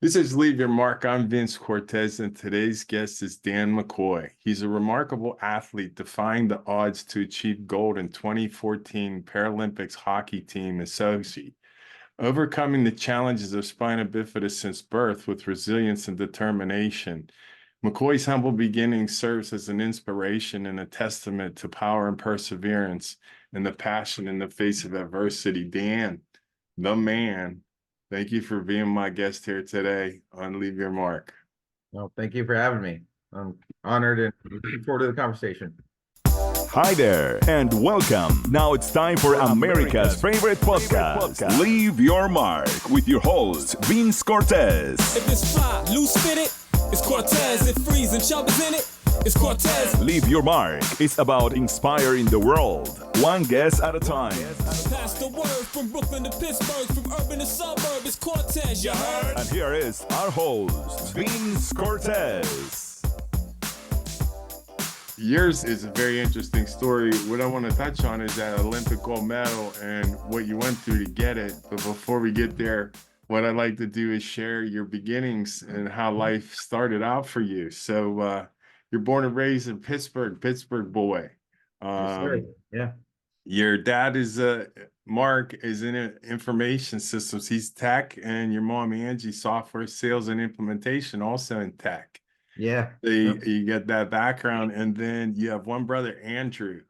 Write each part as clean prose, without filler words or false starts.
This is Leave Your Mark. I'm Vince Cortese, and today's guest is Dan McCoy. He's a remarkable athlete defying the odds to achieve gold in 2014 Paralympics hockey team in Sochi, overcoming the challenges of spina bifida since birth with resilience and determination. McCoy's humble beginnings serves as an inspiration and a testament to power and perseverance and the passion in the face of adversity. Dan, the man, thank you for being my guest here today on Leave Your Mark. Well, thank you for having me. I'm honored and looking forward to the conversation. Hi there, and welcome. Now it's time for America's favorite podcast, Leave Your Mark, with your host, Vince Cortese. If it's fly, loose fitted, it's Cortese. If freezing, chubbers in it, it's Cortese. Leave Your Mark is about inspiring the world, one guest at a time. Pass the word from Brooklyn to Pittsburgh, from urban to suburb, it's Cortese, you heard? And here is our host, Vince Cortese. Yours is a very interesting story. What I want to touch on is that Olympic gold medal and what you went through to get it. But before we get there, what I'd like to do is share your beginnings and how life started out for you. So you're born and raised in Pittsburgh boy. Yes, yeah. Your dad is Mark is in information systems. He's tech, and your mom Angie, software sales and implementation, also in tech. Yeah. You get that background, and then you have one brother, Andrew.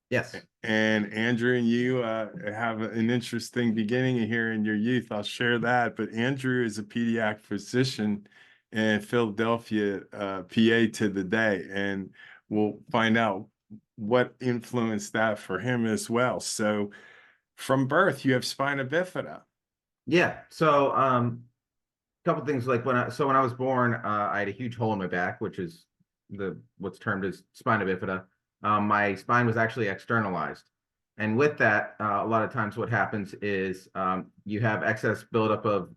Yes. And Andrew and you have an interesting beginning here in your youth. I'll share that. But Andrew is a pediatric physician in Philadelphia, PA to the day, and we'll find out what influenced that for him as well. So from birth, you have spina bifida. Yeah. So couple things, like when I was born, I had a huge hole in my back, which is what's termed as spina bifida. My spine was actually externalized, and with that, a lot of times what happens is you have excess buildup of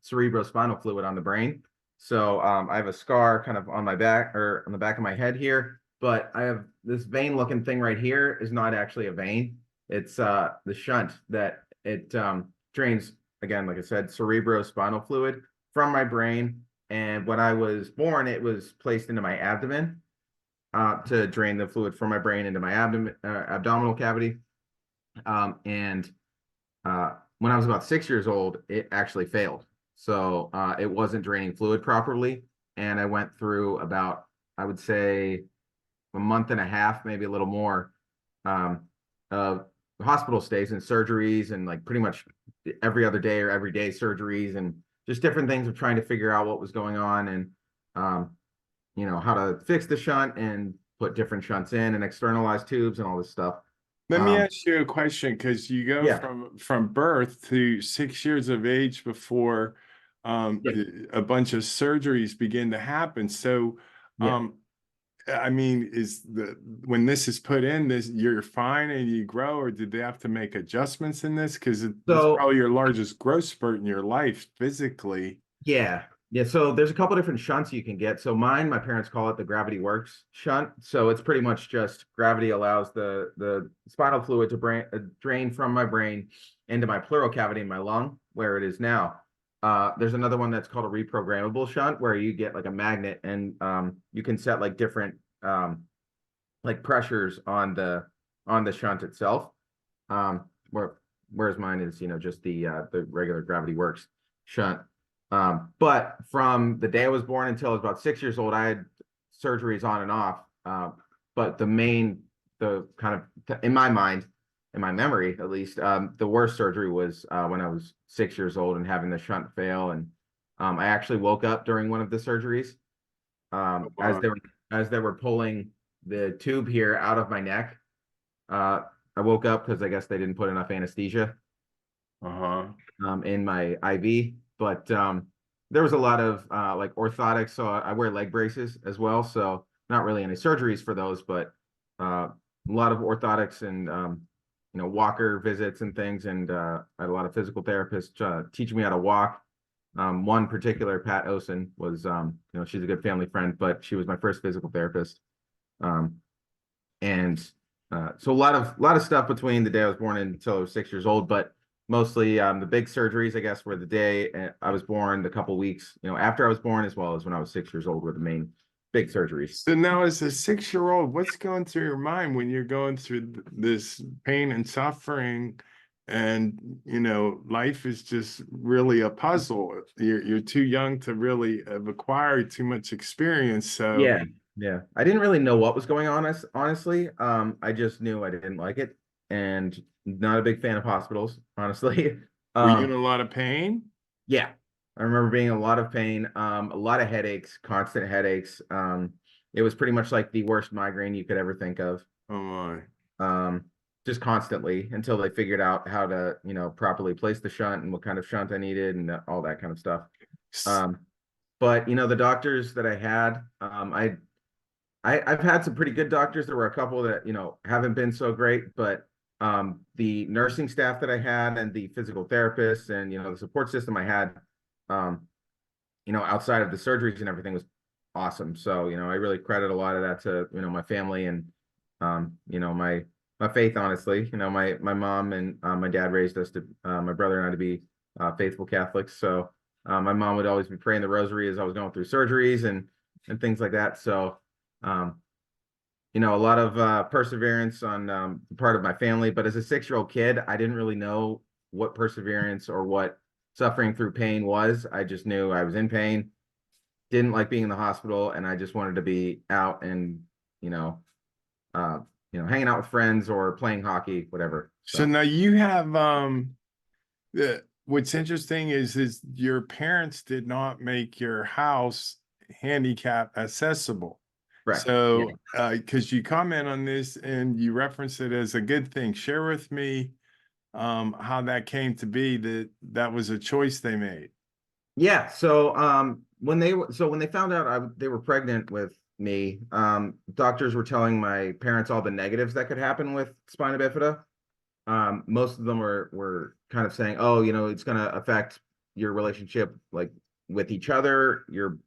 cerebrospinal fluid on the brain. So I have a scar kind of on my back, or on the back of my head here, but I have this vein looking thing right here is not actually a vein. It's the shunt that it drains, again, like I said, cerebrospinal fluid from my brain. And when I was born, it was placed into my abdomen to drain the fluid from my brain into my abdominal cavity. And when I was about 6 years old, it actually failed. So it wasn't draining fluid properly. And I went through about, I would say, a month and a half, maybe a little more, of hospital stays and surgeries, and like pretty much every other day or every day surgeries, and just different things of trying to figure out what was going on, and how to fix the shunt and put different shunts in and externalize tubes and all this stuff. Let me ask you a question, because you go from birth to 6 years of age before a bunch of surgeries begin to happen. So I mean, when this is put in, you're fine and you grow, or did they have to make adjustments in this? Because it's probably your largest growth spurt in your life physically. Yeah. So there's a couple different shunts you can get. So mine, my parents call it the Gravity Works shunt. So it's pretty much just gravity allows the spinal fluid to drain from my brain into my pleural cavity in my lung, where it is now. There's another one that's called a reprogrammable shunt, where you get like a magnet, and you can set like different like pressures on the shunt itself. Whereas mine is just the regular Gravity Works shunt. But from the day I was born until I was about 6 years old, I had surgeries on and off. But the kind of, in my mind, in my memory at least, the worst surgery was when I was 6 years old and having the shunt fail. And I actually woke up during one of the surgeries as they were pulling the tube here out of my neck. I woke up because I guess they didn't put enough anesthesia in my IV. But there was a lot of like orthotics, so I wear leg braces as well. So not really any surgeries for those, but a lot of orthotics and walker visits and things. And I had a lot of physical therapists teaching me how to walk. One particular, Pat Osen, was she's a good family friend, but she was my first physical therapist. So a lot of stuff between the day I was born and until I was 6 years old. But mostly the big surgeries, I guess, were the day I was born, the couple weeks, after I was born, as well as when I was 6 years old, were the main big surgeries. So now, as a 6-year-old, what's going through your mind when you're going through this pain and suffering? And life is just really a puzzle. You're too young to really have acquired too much experience. So Yeah. I didn't really know what was going on, honestly. I just knew I didn't like it, and not a big fan of hospitals, honestly. were you in a lot of pain? Yeah, I remember being in a lot of pain, a lot of headaches, constant headaches. It was pretty much like the worst migraine you could ever think of. Oh my. Just constantly until they figured out how to, properly place the shunt and what kind of shunt I needed and all that kind of stuff. But the doctors that I had, I've had some pretty good doctors. There were a couple that, haven't been so great, but the nursing staff that I had and the physical therapists and, the support system I had, outside of the surgeries and everything was awesome. So, I really credit a lot of that to, my family and, my faith, honestly. My mom and my dad raised us to, my brother and I, to be faithful Catholics. So my mom would always be praying the rosary as I was going through surgeries and things like that. So, a lot of perseverance on the part of my family. But as a 6-year-old kid, I didn't really know what perseverance or what suffering through pain was. I just knew I was in pain, didn't like being in the hospital, and I just wanted to be out and, hanging out with friends or playing hockey, whatever. So now you have what's interesting is your parents did not make your house handicap accessible. Right. So because you comment on this and you reference it as a good thing, share with me how that came to be, that was a choice they made. Yeah. So when they found out they were pregnant with me, doctors were telling my parents all the negatives that could happen with spina bifida. Most of them were kind of saying, oh, it's going to affect your relationship, like, with each other, your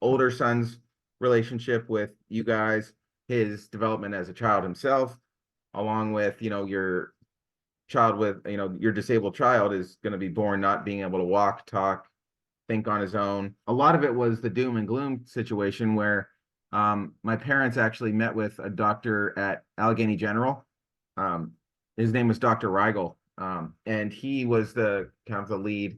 older son's relationship with you guys, his development as a child himself, along with, your child with, your disabled child is going to be born not being able to walk, talk, think on his own. A lot of it was the doom and gloom situation where my parents actually met with a doctor at Allegheny General. His name was Dr. Rigel, and he was the kind of the lead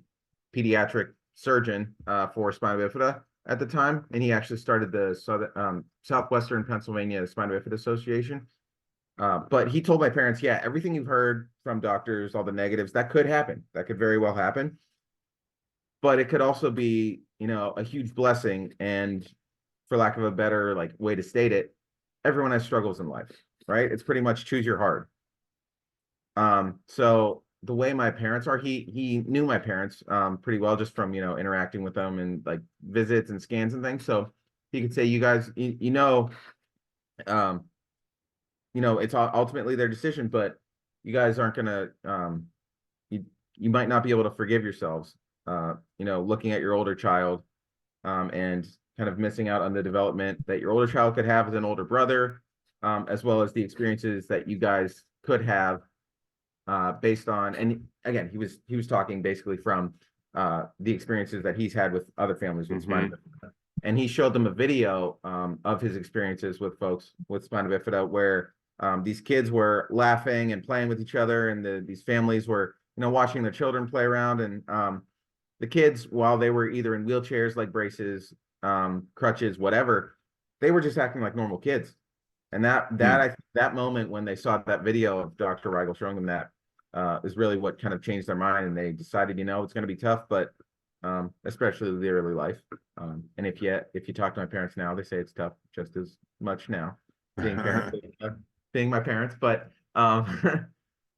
pediatric surgeon for spina bifida at the time, and he actually started the Southwestern Pennsylvania Spina Bifida Association. But he told my parents, yeah, everything you've heard from doctors, all the negatives, that could happen. That could very well happen. But it could also be, a huge blessing. And for lack of a better way to state it, everyone has struggles in life, right? It's pretty much choose your heart. So the way my parents are, he knew my parents pretty well just from, interacting with them and visits and scans and things. So he could say, you guys, it's ultimately their decision, but you guys aren't gonna, you might not be able to forgive yourselves, looking at your older child, and kind of missing out on the development that your older child could have as an older brother, as well as the experiences that you guys could have, based on, and again, he was talking basically from the experiences that he's had with other families with spina bifida. And he showed them a video of his experiences with folks with spina bifida, where these kids were laughing and playing with each other, and these families were, watching their children play around, and the kids, while they were either in wheelchairs, like braces, crutches, whatever, they were just acting like normal kids. And that moment when they saw that video of Dr. Rigel showing them that is really what kind of changed their mind, and they decided, it's going to be tough, but especially the early life. And if you talk to my parents now, they say it's tough just as much now, being my parents, but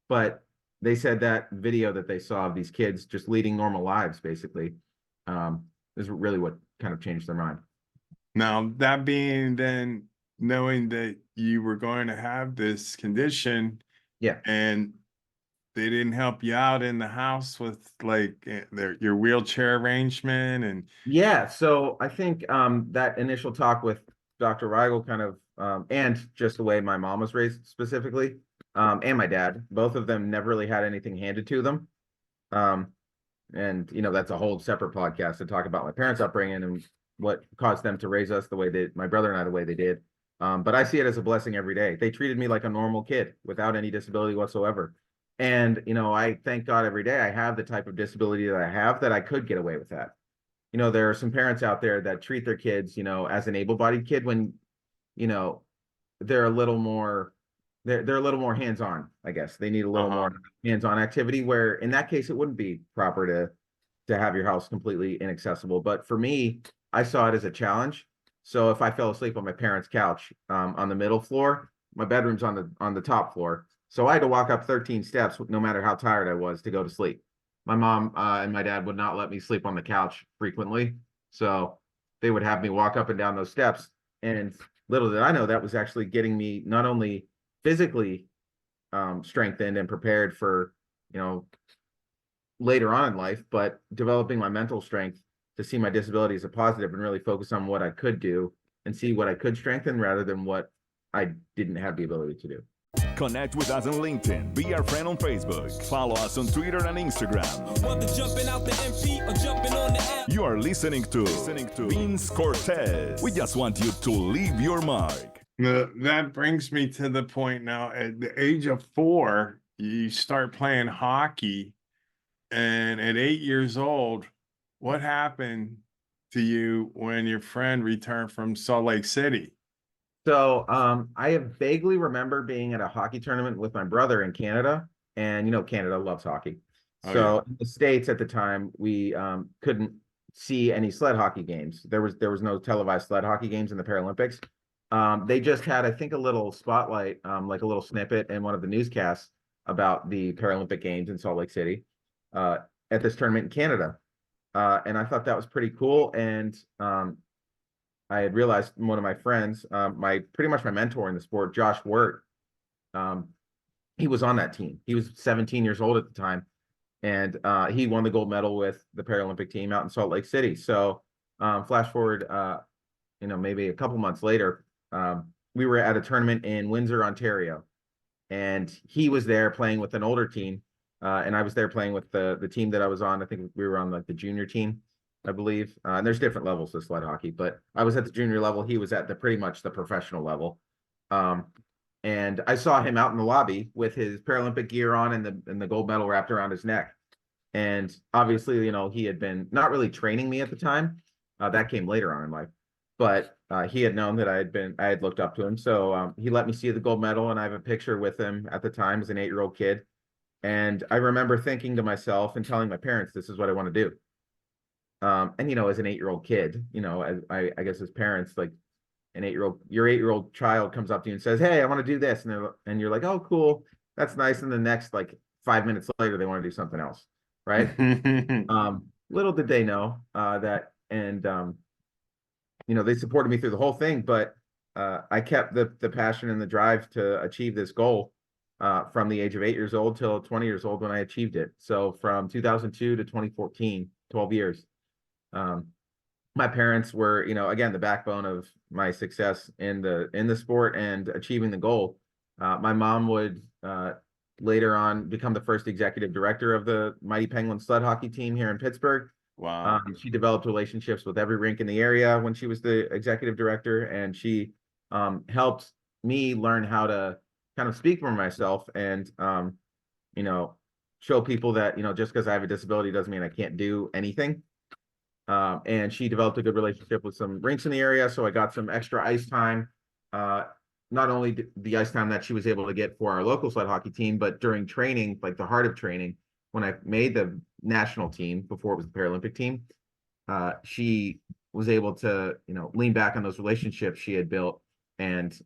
but they said that video that they saw of these kids just leading normal lives, basically, is really what kind of changed their mind. Now, that being then, knowing that you were going to have this condition, yeah, and they didn't help you out in the house with your wheelchair arrangement, and yeah. So I think that initial talk with Dr. Rigel kind of, and just the way my mom was raised specifically, and my dad, both of them never really had anything handed to them. And that's a whole separate podcast to talk about my parents' upbringing and what caused them to raise us the way that my brother and I, the way they did. But I see it as a blessing every day. They treated me like a normal kid without any disability whatsoever. And, I thank God every day I have the type of disability that I have, that I could get away with that. There are some parents out there that treat their kids, as an able-bodied kid when, they're a little more, they're a little more hands-on, I guess. They need a little more hands-on activity, where in that case, it wouldn't be proper to have your house completely inaccessible. But for me, I saw it as a challenge. So if I fell asleep on my parents' couch, on the middle floor, my bedroom's on the top floor. So I had to walk up 13 steps, no matter how tired I was, to go to sleep. My mom and my dad would not let me sleep on the couch frequently. So they would have me walk up and down those steps. And little did I know, that was actually getting me not only physically strengthened and prepared for, later on in life, but developing my mental strength to see my disability as a positive and really focus on what I could do and see what I could strengthen rather than what I didn't have the ability to do. Connect with us on LinkedIn. Be our friend on Facebook. Follow us on Twitter and Instagram. Whether jumping out the MP or jumping on the app. You are listening to Vince Cortese. We just want you to leave your mark. That brings me to the point now. At the age of 4, you start playing hockey. And at 8 years old, what happened to you when your friend returned from Salt Lake City? So I vaguely remember being at a hockey tournament with my brother in Canada, and Canada loves hockey. So in the States at the time, we couldn't see any sled hockey games. There was no televised sled hockey games in the Paralympics. They just had, I think, a little spotlight, like a little snippet in one of the newscasts about the Paralympic Games in Salt Lake City at this tournament in Canada. And I thought that was pretty cool. And I had realized one of my friends, pretty much my mentor in the sport, Josh Wirt, he was on that team. He was 17 years old at the time, and he won the gold medal with the Paralympic team out in Salt Lake City. So flash forward, maybe a couple months later, we were at a tournament in Windsor, Ontario, and he was there playing with an older team, and I was there playing with the team that I was on. I think we were on like the junior team, I believe. And there's different levels of sled hockey, but I was at the junior level. He was at pretty much the professional level. And I saw him out in the lobby with his Paralympic gear on and the gold medal wrapped around his neck. And obviously, he had been not really training me at the time. That came later on in life, but he had known that I had looked up to him. So he let me see the gold medal, and I have a picture with him at the time as an 8-year-old kid. And I remember thinking to myself and telling my parents, this is what I want to do. And as an 8-year-old kid, I guess as parents, like your 8-year-old child comes up to you and says, "Hey, I want to do this," and you're like, "Oh, cool, that's nice." And the next 5 minutes later, they want to do something else, right? Little did they know that, and they supported me through the whole thing, but I kept the passion and the drive to achieve this goal from the age of 8 years old till 20 years old when I achieved it. So from 2002 to 2014, 12 years. My parents were, again, the backbone of my success in the sport and achieving the goal. My mom would later on become the first executive director of the Mighty Penguin sled hockey team here in Pittsburgh. Wow. She developed relationships with every rink in the area when she was the executive director, and she helped me learn how to kind of speak for myself and show people that just because I have a disability doesn't mean I can't do anything. And she developed a good relationship with some rinks in the area, so I got some extra ice time. Not only the ice time that she was able to get for our local sled hockey team, but during training, like the heart of training, when I made the national team before it was the Paralympic team, she was able to lean back on those relationships she had built and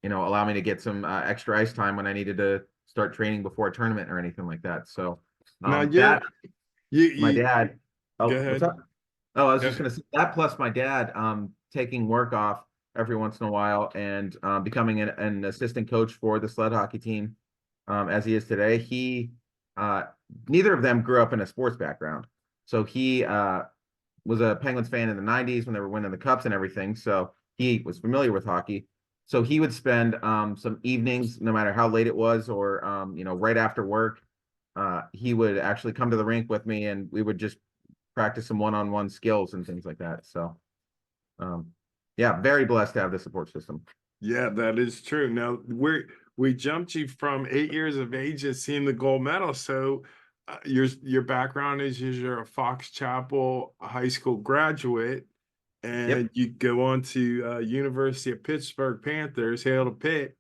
allow me to get some extra ice time when I needed to start training before a tournament or anything like that. So Now, my dad. Oh, Go ahead. what's up? Oh, I was just going to say that, plus my dad taking work off every once in a while and becoming an assistant coach for the sled hockey team as he is today. He neither of them grew up in a sports background. So he was a Penguins fan in the 90s when they were winning the cups and everything. So he was familiar with hockey. So he would spend some evenings, no matter how late it was, or right after work, he would actually come to the rink with me, and we would just practice some one-on-one skills and things like that. So, yeah, very blessed to have the support system. Yeah, that is true. Now we jumped you from 8 years of age and seeing the gold medal. So your background is you're a Fox Chapel high school graduate, and Yep. you go on to University of Pittsburgh Panthers, hail to Pitt,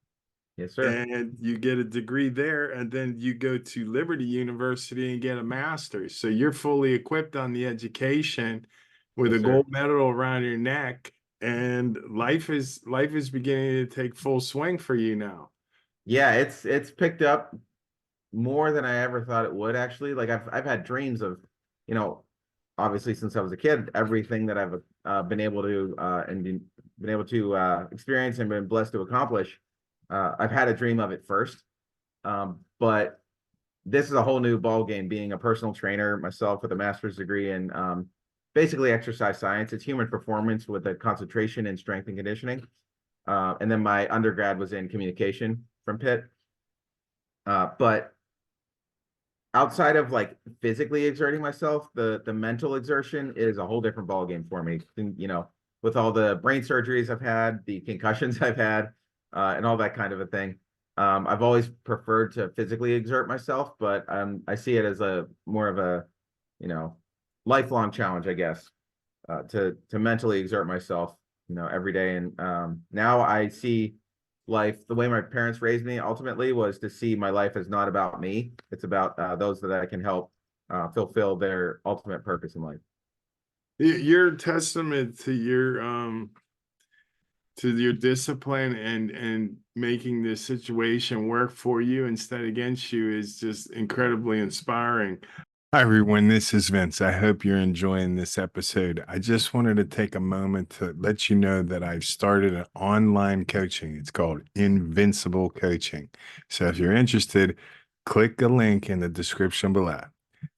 Yes, sir. and you get a degree there, and then you go to Liberty University and get a master's. So you're fully equipped on the education with a Yes, sir. gold medal around your neck, and life is beginning to take full swing for you now. Yeah, it's picked up more than I ever thought it would, actually. Like I've had dreams of, you know, obviously since I was a kid, everything that I've been able to experience and been blessed to accomplish. I've had a dream of it first. But this is a whole new ball game, being a personal trainer myself with a master's degree in basically exercise science. It's human performance with a concentration in strength and conditioning. And then my undergrad was in communication from Pitt. But outside of like physically exerting myself, the mental exertion is a whole different ball game for me. You know, with all the brain surgeries I've had, the concussions I've had, and all that kind of a thing. I've always preferred to physically exert myself, but I see it as a more of a, you know, lifelong challenge, I guess, to mentally exert myself, you know, every day. And now I see life the way my parents raised me ultimately was to see my life as not about me. It's about those that I can help fulfill their ultimate purpose in life. You're a testament to your discipline, and making this situation work for you instead against you is just incredibly inspiring. Hi, everyone. This is Vince. I hope you're enjoying this episode. I just wanted to take a moment to let you know that I've started an online coaching. It's called Invincible Coaching. So if you're interested, click the link in the description below.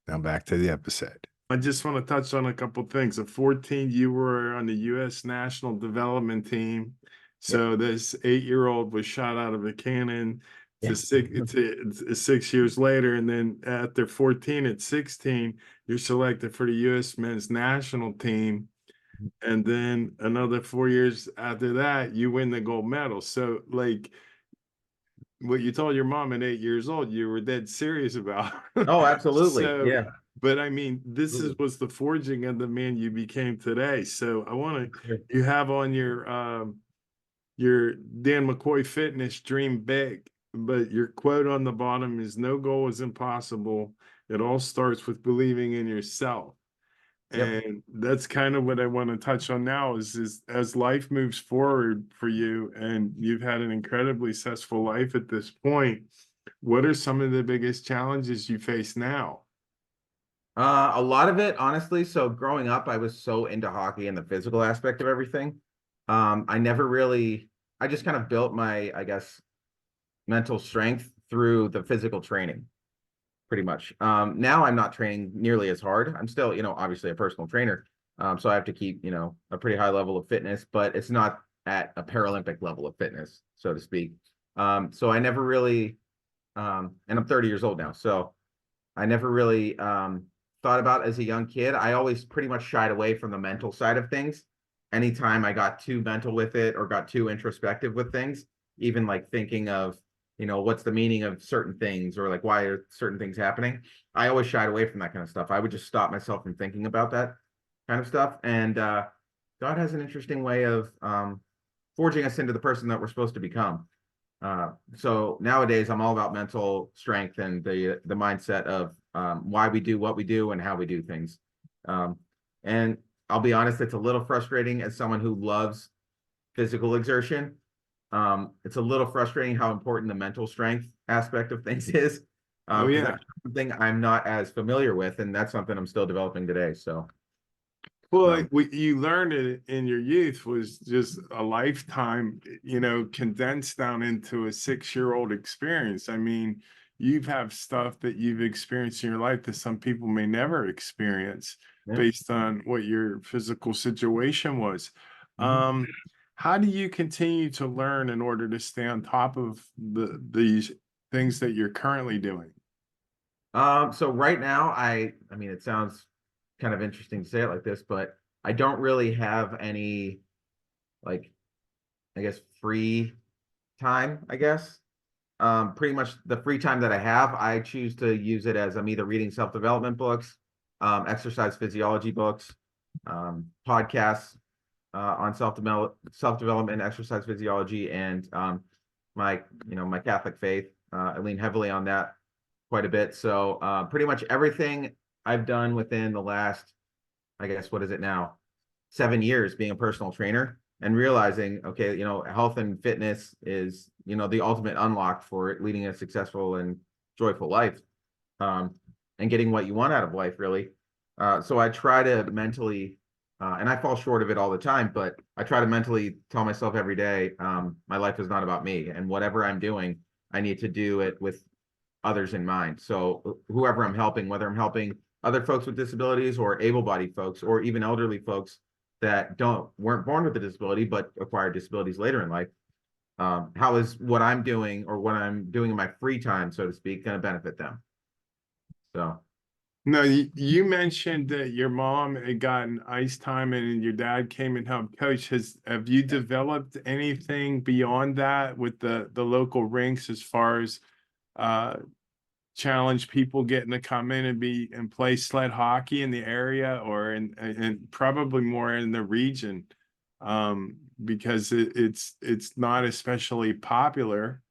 Now back to the episode. I just want to touch on a couple things. At 14, you were on the U.S. national development team. So this 8-year-old was shot out of a cannon Yeah. to 6 years later. And then after 14, at 16, you're selected for the U.S. men's national team. And then another 4 years after that, you win the gold medal. So like what you told your mom at 8 years old, you were dead serious about. Oh, absolutely. So, Yeah. but I mean, this Absolutely. was the forging of the man you became today. So I want to, you have on your Dan McCoy Fitness Dream Big, but your quote on the bottom is no goal is impossible. It all starts with believing in yourself. Yep. And that's kind of what I want to touch on now is as life moves forward for you, and you've had an incredibly successful life at this point, what are some of the biggest challenges you face now? A lot of it, honestly. So growing up, I was so into hockey and the physical aspect of everything. I never really, I just kind of built my, I guess, mental strength through the physical training, pretty much. Now I'm not training nearly as hard. I'm still, you know, obviously a personal trainer. So I have to keep, you know, a pretty high level of fitness, but it's not at a Paralympic level of fitness, so to speak. So I never really, and I'm 30 years old now, so I never really thought about as a young kid. I always pretty much shied away from the mental side of things. Anytime I got too mental with it or got too introspective with things, even like thinking of, you know, what's the meaning of certain things or like why are certain things happening, I always shied away from that kind of stuff. I would just stop myself from thinking about that kind of stuff. And God has an interesting way of forging us into the person that we're supposed to become. So nowadays I'm all about mental strength and the mindset of why we do what we do and how we do things. And I'll be honest, it's a little frustrating as someone who loves physical exertion. It's a little frustrating how important the mental strength aspect of things is. Oh Because yeah. that's something I'm not as familiar with, and that's something I'm still developing today. So Well, um, what you learned in your youth was just a lifetime, you know, condensed down into a 6-year-old experience. I mean, you've have stuff that you've experienced in your life that some people may never experience yeah. based on what your physical situation was. Mhm. Um, how do you continue to learn in order to stay on top of these things that you're currently doing? So right now, I mean, it sounds kind of interesting to say it like this, but I don't really have any, like, I guess, free time, I guess. Pretty much the free time that I have, I choose to use it as I'm either reading self-development books, exercise physiology books, podcasts on self-development, exercise physiology, and my Catholic faith. I lean heavily on that quite a bit. So pretty much everything I've done within the last, I guess, what is it now, 7 years being a personal trainer and realizing, okay, health and fitness is, the ultimate unlock for leading a successful and joyful life, and getting what you want out of life, really. So I try to mentally, and I fall short of it all the time, but I try to mentally tell myself every day, my life is not about me, and whatever I'm doing, I need to do it with others in mind. So whoever I'm helping, whether I'm helping other folks with disabilities or able-bodied folks or even elderly folks that weren't born with a disability but acquired disabilities later in life, how is what I'm doing or what I'm doing in my free time, so to speak, going to benefit them? So No, you mentioned that your mom had gotten ice time and your dad came and helped coach. Have you developed anything beyond that with the local rinks as far as challenge people getting to come in and play sled hockey in the area or and probably more in the region, because it's not especially popular,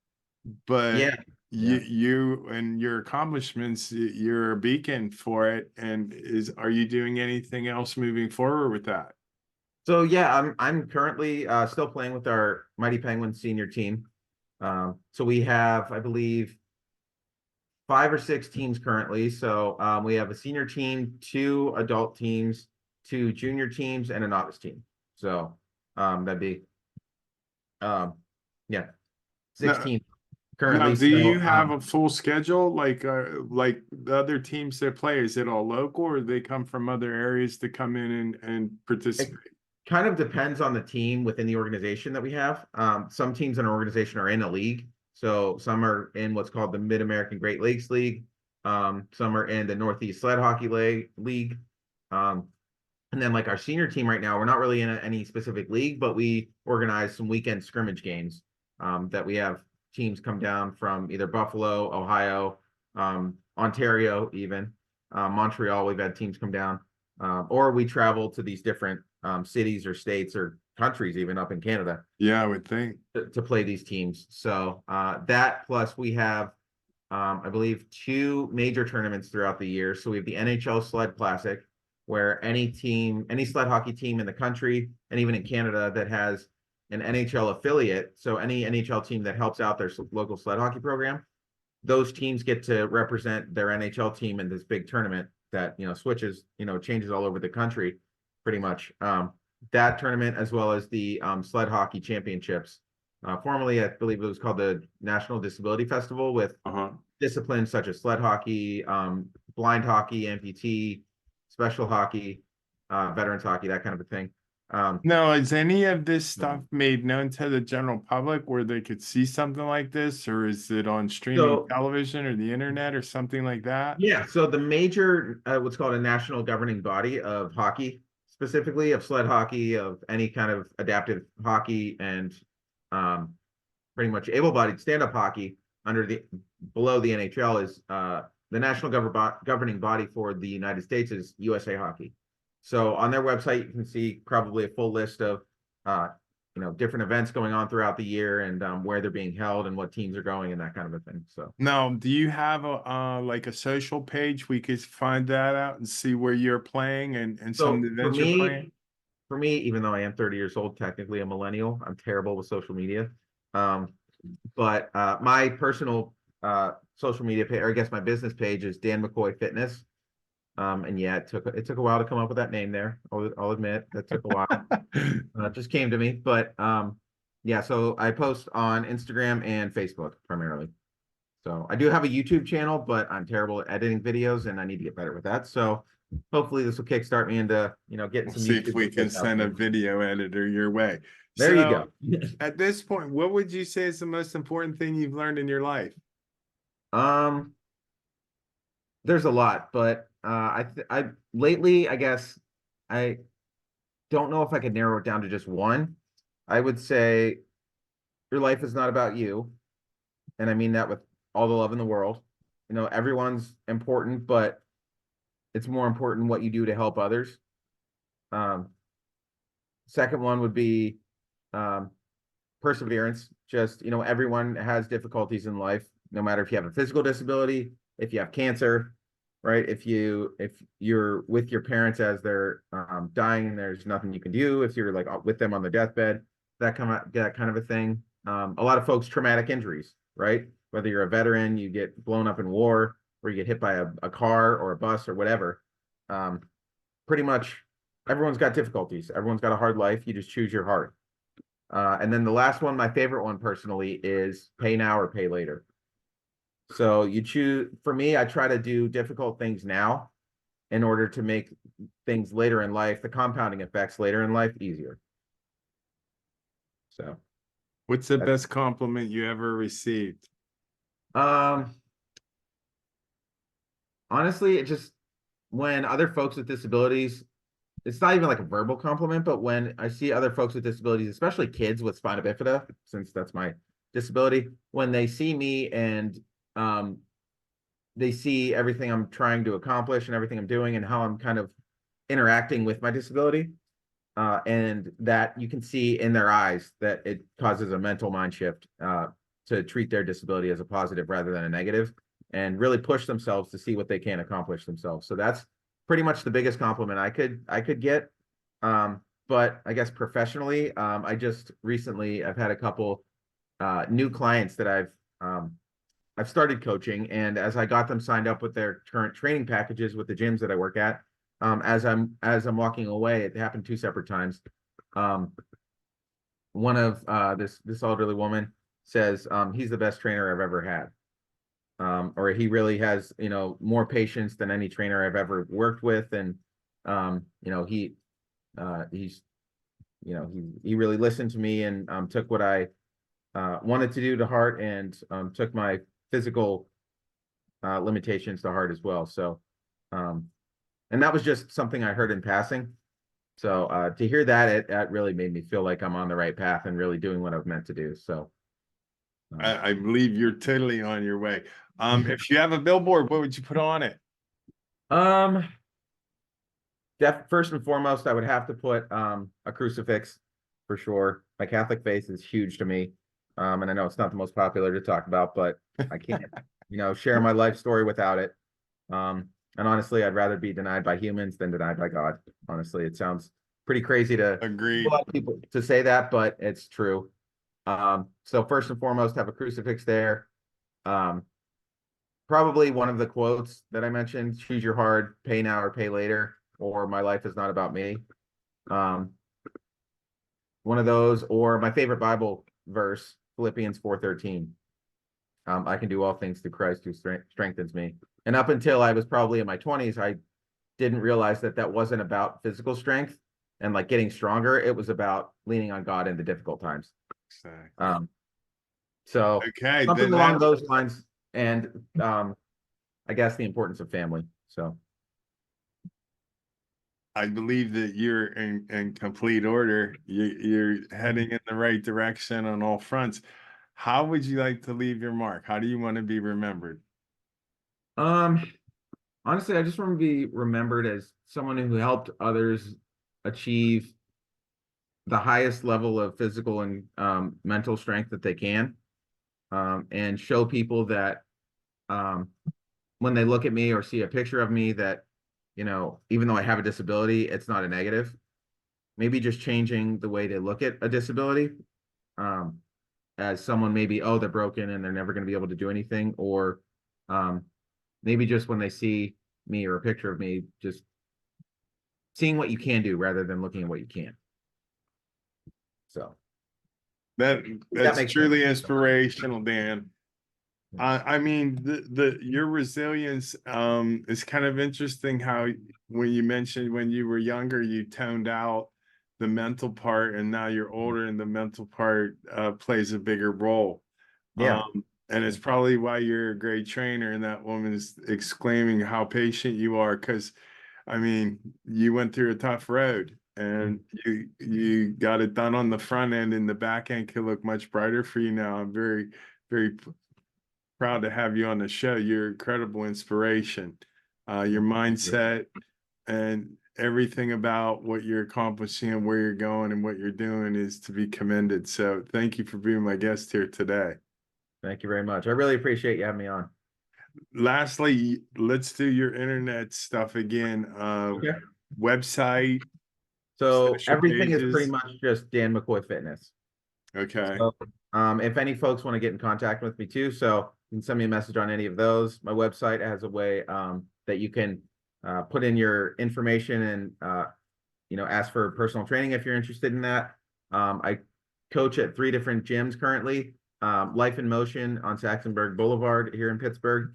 but yeah, you and your accomplishments, you're a beacon for it. And are you doing anything else moving forward with that? So yeah, I'm currently still playing with our Mighty Penguins senior team. So we have, I believe, 5 or 6 teams currently. So we have a senior team, 2 adult teams, 2 junior teams, and a novice team. So that'd be yeah, 16 Now, currently. do you So have a full schedule like the other teams that play? Is it all local or they come from other areas to come in and it participate? kind of depends on the team within the organization that we have. Some teams in our organization are in a league. So some are in what's called the Mid-American Great Lakes League. Some are in the Northeast Sled Hockey League. And then like our senior team right now, we're not really in any specific league, but we organize some weekend scrimmage games, that we have teams come down from either Buffalo, Ohio, Ontario, even Montreal. We've had teams come down, or we travel to these different cities or states or countries, even up in Canada, Yeah, I would think. to play these teams. So that plus we have, I believe, 2 major tournaments throughout the year. So we have the NHL Sled Classic, where any sled hockey team in the country and even in Canada that has an NHL affiliate, so any NHL team that helps out their local sled hockey program, those teams get to represent their NHL team in this big tournament that changes all over the country, pretty much. That tournament, as well as the sled hockey championships. Formerly, I believe it was called the National Disability Festival, with disciplines such as sled hockey, blind hockey, amputee, special hockey, veterans hockey, that kind of a thing. Now, is any of this stuff made known to the general public where they could see something like this, or is it on streaming television or the internet or something like that? Yeah, so the major, what's called a national governing body of hockey, specifically of sled hockey, of any kind of adaptive hockey, and pretty much able-bodied stand-up hockey below the NHL, is the national governing body for the United States is USA Hockey. So on their website, you can see probably a full list of different events going on throughout the year, and where they're being held and what teams are going and that kind of a thing. So now, do you have like a social page we could find that out and see where you're playing and some of the events you're playing? For me, even though I am 30 years old, technically a millennial, I'm terrible with social media. But my personal social media page, or I guess my business page, is Dan McCoy Fitness. And yeah, it took a while to come up with that name there. I'll admit that took a while. It just came to me. But yeah, so I post on Instagram and Facebook primarily. So I do have a YouTube channel, but I'm terrible at editing videos and I need to get better with that. So hopefully this will kickstart me into, getting some See YouTube if we can send a video editor your way. There you go. At this point, what would you say is the most important thing you've learned in your life? there's a lot, but I lately, I guess I don't know if I could narrow it down to just one. I would say your life is not about you, and I mean that with all the love in the world. You know, everyone's important, but it's more important what you do to help others. Um, Second one would be um, perseverance. Just, you know, everyone has difficulties in life, no matter if you have a physical disability, if you have cancer, right? If you're with your parents as they're dying and there's nothing you can do, if you're like with them on the deathbed, that kind of a thing. A lot of folks traumatic injuries, right? Whether you're a veteran, you get blown up in war, or you get hit by a car or a bus or whatever. Um, Pretty much everyone's got difficulties. Everyone's got a hard life. You just choose your heart. And then the last one, my favorite one personally, is pay now or pay later. So you choose, for me, I try to do difficult things now in order to make things later in life, the compounding effects later in life, easier. So What's the best compliment you ever received? Honestly, it just, when other folks with disabilities, it's not even like a verbal compliment, but when I see other folks with disabilities, especially kids with spina bifida, since that's my disability, when they see me and they see everything I'm trying to accomplish and everything I'm doing and how I'm kind of interacting with my disability, and that you can see in their eyes that it causes a mental mind shift to treat their disability as a positive rather than a negative, and really push themselves to see what they can accomplish themselves. So that's pretty much the biggest compliment I could get. But I guess professionally, I just recently I've had a couple new clients that I've started coaching, and as I got them signed up with their current training packages with the gyms that I work at, as I'm walking away, it happened 2 separate times. One of this elderly woman says he's the best trainer I've ever had. Or he really has, you know, more patience than any trainer I've ever worked with. And, you know, he's, you know, he really listened to me and took what I wanted to do to heart, and took my physical limitations to heart as well. So, and that was just something I heard in passing. So to hear that, it really made me feel like I'm on the right path and really doing what I've meant to do. So. I believe you're totally on your way. If you have a billboard, what would you put on it? First and foremost, I would have to put a crucifix for sure. My Catholic faith is huge to me. And I know it's not the most popular to talk about, but I can't, you know, share my life story without it. And honestly, I'd rather be denied by humans than denied by God. Honestly, it sounds pretty crazy to Agreed. a lot of people to say that, but it's true. So first and foremost, have a crucifix there. Probably one of the quotes that I mentioned: choose your heart, pay now or pay later, or my life is not about me. One of those, or my favorite Bible verse, Philippians 4:13. I can do all things through Christ who strengthens me. And up until I was probably in my 20s, I didn't realize that that wasn't about physical strength and like getting stronger. It was about leaning on God in the difficult times. Exactly. So Okay, something along those lines, and I guess the importance of family. So I believe that you're in complete order. You're heading in the right direction on all fronts. How would you like to leave your mark? How do you want to be remembered? honestly, I just want to be remembered as someone who helped others achieve the highest level of physical and mental strength that they can, and show people that when they look at me or see a picture of me, that, you know, even though I have a disability, it's not a negative. Maybe just changing the way they look at a disability, as someone maybe, oh, they're broken and they're never going to be able to do anything, or maybe just when they see me or a picture of me, just seeing what you can do rather than looking at what you can't. So that's truly inspirational, Dan. I mean, your resilience is kind of interesting. How when you mentioned when you were younger, you toned out the mental part, and now you're older, and the mental part plays a bigger role. Yeah. And it's probably why you're a great trainer, and that woman is exclaiming how patient you are, because I mean, you went through a tough road and you got it done on the front end, and the back end can look much brighter for you now. I'm very, very proud to have you on the show. You're incredible inspiration. Your mindset and everything about what you're accomplishing and where you're going and what you're doing is to be commended. So thank you for being my guest here today. Thank you very much. I really appreciate you having me on. Lastly, let's do your internet stuff again. Okay. Website. So Social everything is pages. pretty much just Dan McCoy Fitness. Okay. So, if any folks want to get in contact with me too, so you can send me a message on any of those. My website has a way that you can put in your information and ask for personal training if you're interested in that. I coach at 3 different gyms currently. Life in Motion on Saxonburg Boulevard here in Pittsburgh.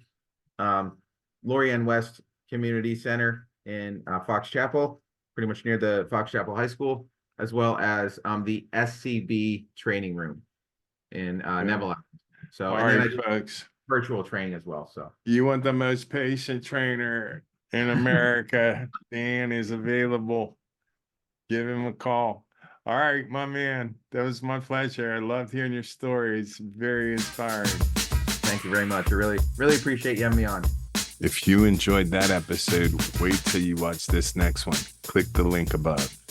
Lorianne West Community Center in Fox Chapel, pretty much near the Fox Chapel High School, as well as the SCB training room in Neville Island. So, All and then right, I do folks. virtual training as well. So You want the most patient trainer in America? Dan is available. Give him a call. All right, my man. That was my pleasure. I loved hearing your story. It's very inspiring. thank you very much. I really, really appreciate you having me on. If you enjoyed that episode, wait till you watch this next one. Click the link above.